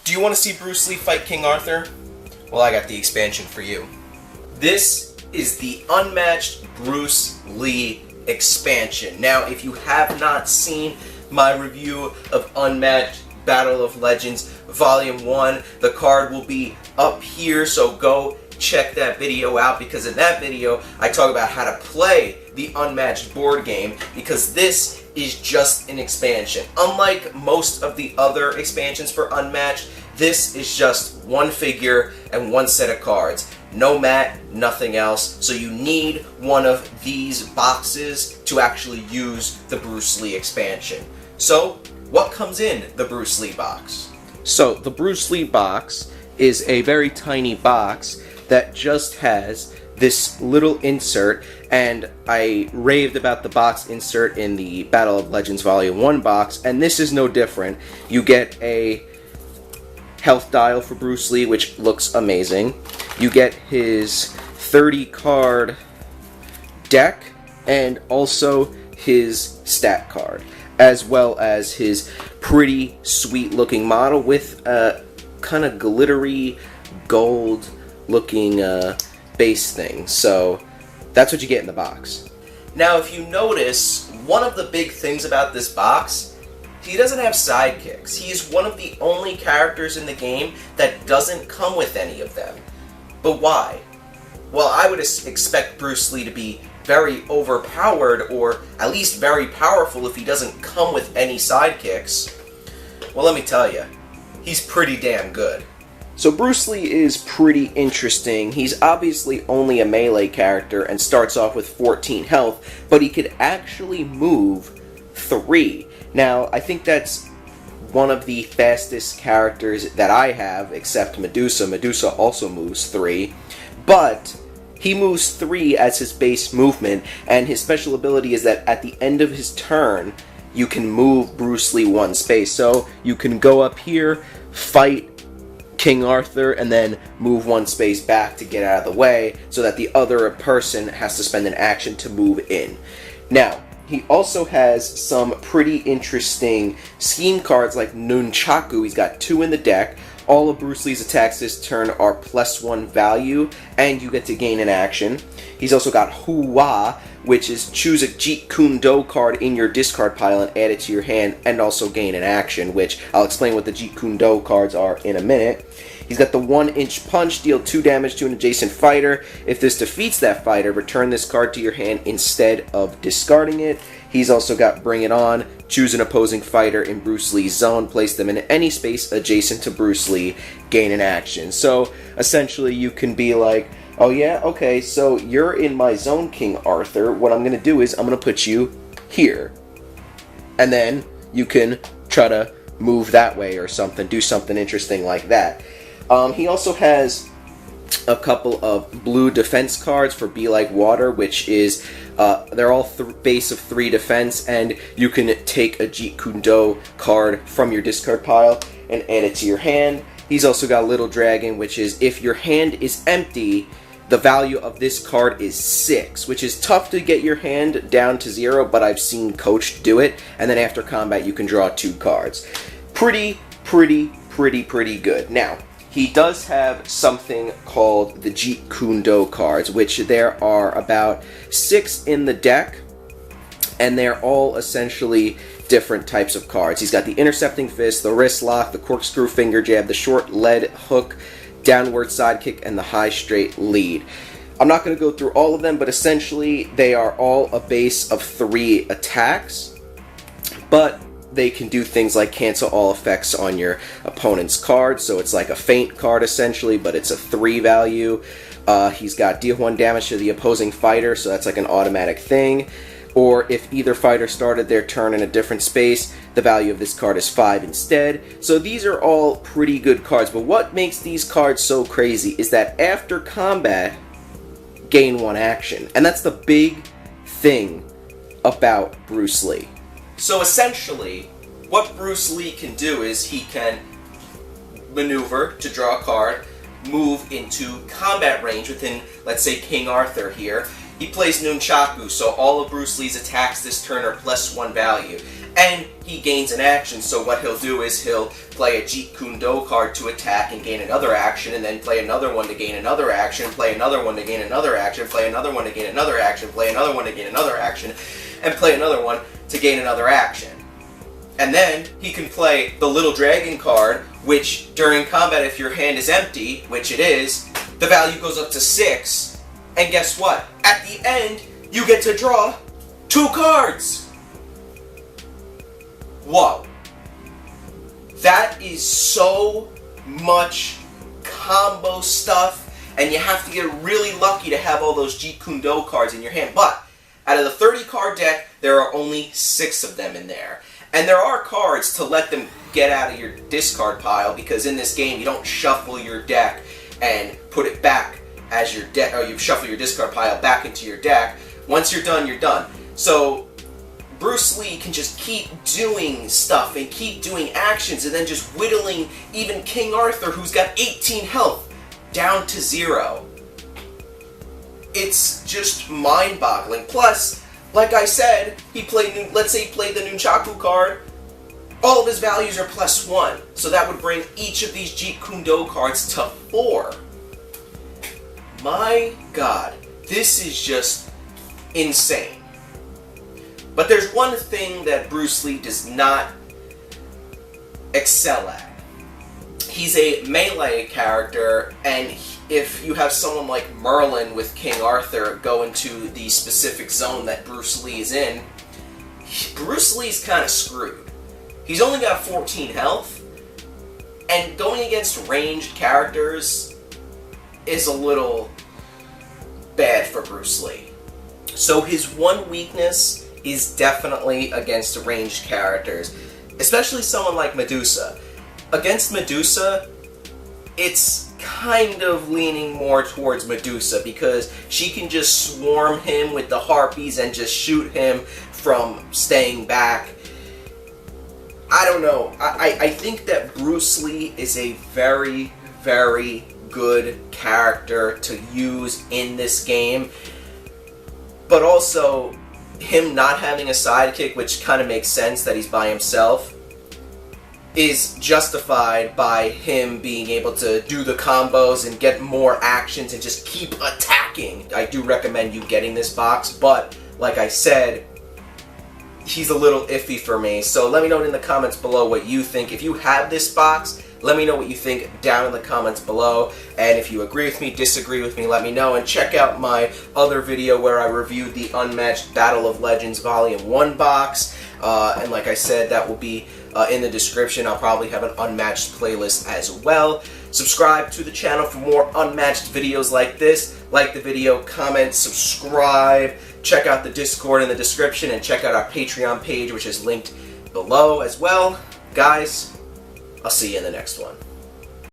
Do you want to see Bruce Lee fight King Arthur? Well, I got the expansion for you. This is the Unmatched Bruce Lee expansion. Now, if you have not seen my review of Unmatched Battle of Legends Volume 1, the card will be up here, so go check that video out, because in that video I talk about how to play the Unmatched board game, because this is just an expansion. Unlike most of the other expansions for Unmatched, this is just one figure and one set of cards. No mat, nothing else. So you need one of these boxes to actually use the Bruce Lee expansion. So, what comes in the Bruce Lee box? So, the Bruce Lee box is a very tiny box that just has this little insert, and I raved about the box insert in the Battle of Legends Volume 1 box, and this is no different. You get a health dial for Bruce Lee, which looks amazing. You get his 30 card deck, and also his stat card, as well as his pretty sweet looking model with a kind of glittery gold looking base thing. So that's what you get in the box. Now, if you notice, one of the big things about this box, he doesn't have sidekicks. He is one of the only characters in the game that doesn't come with any of them. But why? Well, I would expect Bruce Lee to be very overpowered, or at least very powerful, if he doesn't come with any sidekicks. Well, let me tell you, he's pretty damn good. So Bruce Lee is pretty interesting. He's obviously only a melee character and starts off with 14 health, but he could actually move 3. Now, I think that's one of the fastest characters that I have, except Medusa. Medusa also moves 3, but he moves 3 as his base movement, and his special ability is that at the end of his turn, you can move Bruce Lee 1 space. So you can go up here, fight King Arthur, and then move 1 space back to get out of the way, so that the other person has to spend an action to move in. Now, he also has some pretty interesting scheme cards like Nunchaku. He's got 2 in the deck. All of Bruce Lee's attacks this turn are +1 value, and you get to gain an action. He's also got WHAAAA, which is choose a Jeet Kune Do card in your discard pile and add it to your hand, and also gain an action, which I'll explain what the Jeet Kune Do cards are in a minute. He's got the 1-inch punch, deal 2 damage to an adjacent fighter. If this defeats that fighter, return this card to your hand instead of discarding it. He's also got Bring It On, choose an opposing fighter in Bruce Lee's zone, place them in any space adjacent to Bruce Lee, gain an action. So essentially you can be like, oh yeah, okay, so you're in my zone, King Arthur. What I'm going to do is I'm going to put you here. And then you can try to move that way or something, do something interesting like that. He also has a couple of blue defense cards for Be Like Water, which is, they're all base of 3 defense, and you can take a Jeet Kune Do card from your discard pile and add it to your hand. He's also got Little Dragon, which is if your hand is empty, the value of this card is 6, which is tough to get your hand down to 0, but I've seen Coach do it, and then after combat you can draw 2 cards. Pretty good. Now, he does have something called the Jeet Kune Do cards, which there are about 6 in the deck, and they're all essentially different types of cards. He's got the Intercepting Fist, the Wrist Lock, the Corkscrew Finger Jab, the Short Lead Hook, Downward Sidekick, and the High Straight Lead. I'm not going to go through all of them, but essentially they are all a base of 3 attacks, but they can do things like cancel all effects on your opponent's card, so it's like a feint card essentially, but it's a 3 value. He's got deal 1 damage to the opposing fighter, so that's like an automatic thing. Or if either fighter started their turn in a different space, the value of this card is 5 instead. So these are all pretty good cards, but what makes these cards so crazy is that after combat, gain 1 action. And that's the big thing about Bruce Lee. So essentially, what Bruce Lee can do is he can maneuver to draw a card, move into combat range within, let's say, King Arthur here. He plays Nunchaku, so all of Bruce Lee's attacks this turn are +1 value. And he gains an action, so what he'll do is he'll play a Jeet Kune Do card to attack and gain another action, and then play another one to gain another action, play another one to gain another action, play another one to gain another action, play another one to gain another action, and play another one to gain another action. And then he can play the Little Dragon card, which during combat, if your hand is empty, which it is, the value goes up to 6, and guess what? At the end, you get to draw 2 cards! Whoa. That is so much combo stuff, and you have to get really lucky to have all those Jeet Kune Do cards in your hand. But out of the 30 card deck, there are only 6 of them in there. And there are cards to let them get out of your discard pile, because in this game you don't shuffle your deck and put it back as your deck, or you shuffle your discard pile back into your deck. Once you're done, you're done. So Bruce Lee can just keep doing stuff and keep doing actions, and then just whittling even King Arthur, who's got 18 health, down to 0. It's just mind-boggling. Plus, like I said, let's say he played the Nunchaku card, all of his values are +1. So that would bring each of these Jeet Kune Do cards to 4. My God, this is just insane. But there's one thing that Bruce Lee does not excel at. He's a melee character, and if you have someone like Merlin with King Arthur go into the specific zone that Bruce Lee is in, Bruce Lee's kind of screwed. He's only got 14 health, and going against ranged characters is a little bad for Bruce Lee. So his one weakness is definitely against ranged characters, especially someone like Medusa. Against Medusa, it's kind of leaning more towards Medusa, because she can just swarm him with the harpies and just shoot him from staying back. I don't know. I think that Bruce Lee is a very, very good character to use in this game, but also him not having a sidekick, which kind of makes sense that he's by himself, is justified by him being able to do the combos and get more actions and just keep attacking. I do recommend you getting this box, but like I said, he's a little iffy for me. So let me know in the comments below what you think. If you have this box, let me know what you think down in the comments below. And if you agree with me, disagree with me, let me know. And check out my other video where I reviewed the Unmatched Battle of Legends Volume 1 box. And like I said, that will be in the description. I'll probably have an Unmatched playlist as well. Subscribe to the channel for more Unmatched videos like this. Like the video, comment, subscribe. Check out the Discord in the description, and check out our Patreon page, which is linked below as well. Guys, I'll see you in the next one.